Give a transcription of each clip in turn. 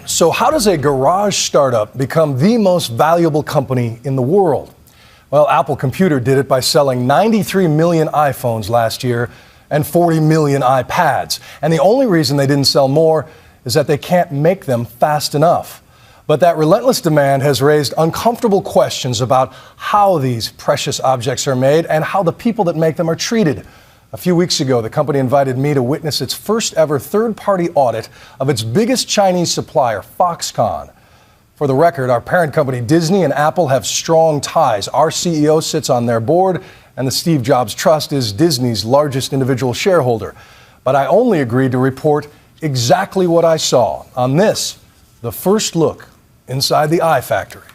So how does a garage startup become the most valuable company in the world? Well, Apple Computer did it by selling 93 million iPhones last year and 40 million iPads. And the only reason they didn't sell more is that they can't make them fast enough. But that relentless demand has raised uncomfortable questions about how these precious objects are made and how the people that make them are treated. A few weeks ago, the company invited me to witness its first ever third-party audit of its biggest Chinese supplier, Foxconn. For the record, our parent company Disney and Apple have strong ties. Our CEO sits on their board, and the Steve Jobs Trust is Disney's largest individual shareholder. But I only agreed to report exactly what I saw on this, the first look inside the iFactory.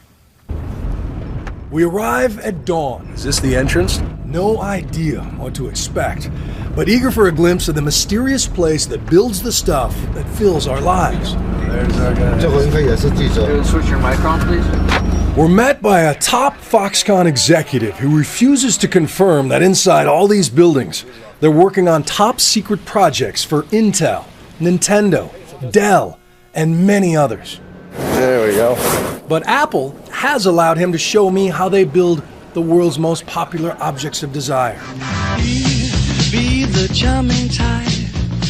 We arrive at dawn. Is this the entrance? No idea what to expect, but eager for a glimpse of the mysterious place that builds the stuff that fills our lives. There's our guy. Switch your mic on, please. We're met by a top Foxconn executive who refuses to confirm that inside all these buildings, they're working on top secret projects for Intel, Nintendo, Dell, and many others. There we go. But Apple has allowed him to show me how they build the world's most popular objects of desire. Be the charming type.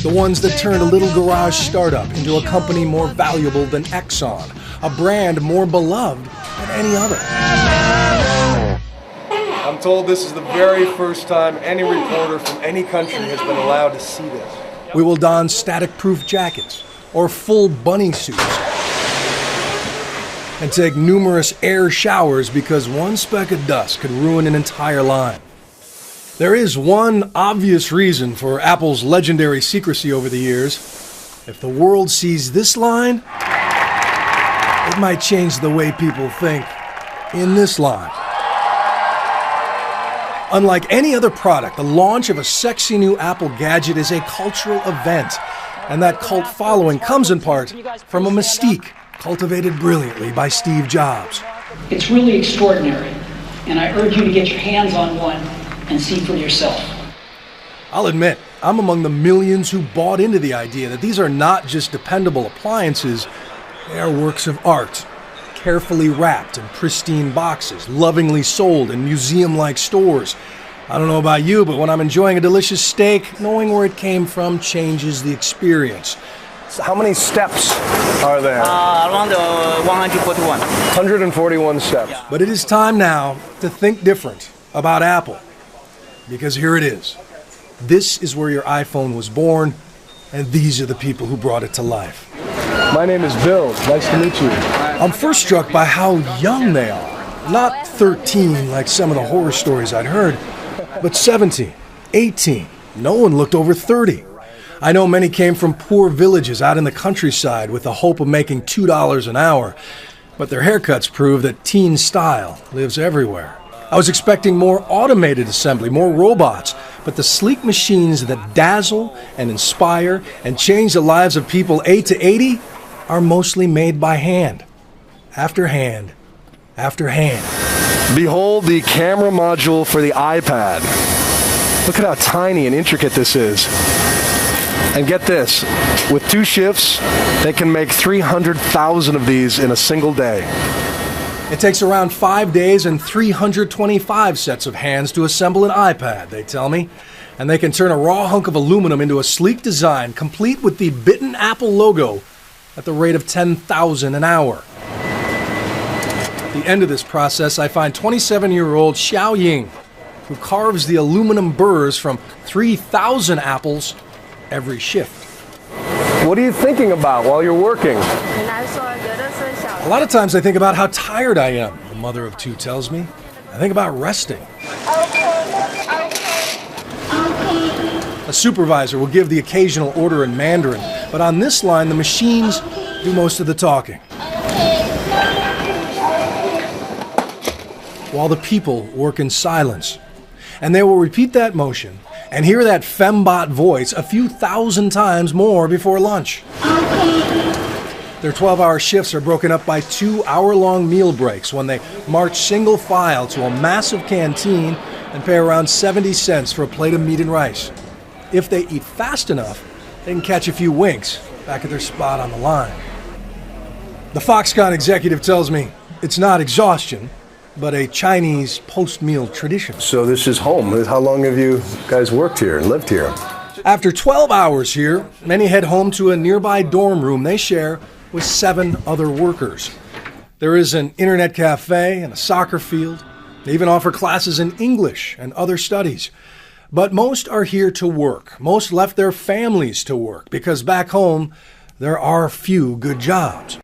The ones that turned a little garage startup into a company more valuable than Exxon, a brand more beloved than any other. I'm told this is the very first time any reporter from any country has been allowed to see this. We will don static-proof jackets or full bunny suits and take numerous air showers because one speck of dust could ruin an entire line. There is one obvious reason for Apple's legendary secrecy over the years. If the world sees this line, it might change the way people think in this line. Unlike any other product, the launch of a sexy new Apple gadget is a cultural event, and that cult following comes in part from a mystique cultivated brilliantly by Steve Jobs. It's really extraordinary, and I urge you to get your hands on one and see for yourself. I'll admit, I'm among the millions who bought into the idea that these are not just dependable appliances, they are works of art, carefully wrapped in pristine boxes, lovingly sold in museum-like stores. I don't know about you, but when I'm enjoying a delicious steak, knowing where it came from changes the experience. How many steps are there? Around 141. 141 steps. Yeah. But it is time now to think different about Apple. Because here it is. This is where your iPhone was born, and these are the people who brought it to life. My name is Bill. Nice to meet you. I'm first struck by how young they are. Not 13 like some of the horror stories I'd heard, but 17, 18. No one looked over 30. I know many came from poor villages out in the countryside with the hope of making $2 an hour, but their haircuts prove that teen style lives everywhere. I was expecting more automated assembly, more robots, but the sleek machines that dazzle and inspire and change the lives of people 8 to 80 are mostly made by hand, after hand, after hand. Behold the camera module for the iPad. Look at how tiny and intricate this is. And get this, with 2 shifts, they can make 300,000 of these in a single day. It takes around 5 days and 325 sets of hands to assemble an iPad, they tell me. And they can turn a raw hunk of aluminum into a sleek design, complete with the bitten Apple logo, at the rate of 10,000 an hour. At the end of this process, I find 27-year-old Xiao Ying, who carves the aluminum burrs from 3,000 apples every shift. What are you thinking about while you're working? A lot of times I think about how tired I am, the mother of 2 tells me. I think about resting. A supervisor will give the occasional order in Mandarin, but on this line, the machines do most of the talking. While the people work in silence. And they will repeat that motion and hear that fembot voice a few thousand times more before lunch. Their 12-hour shifts are broken up by 2-hour-long meal breaks when they march single file to a massive canteen and pay around 70 cents for a plate of meat and rice. If they eat fast enough, they can catch a few winks back at their spot on the line. The Foxconn executive tells me it's not exhaustion, but a Chinese post-meal tradition. So this is home. How long have you guys worked here and lived here? After 12 hours here, many head home to a nearby dorm room they share with 7 other workers. There is an internet cafe and a soccer field. They even offer classes in English and other studies. But most are here to work. Most left their families to work because back home, there are few good jobs.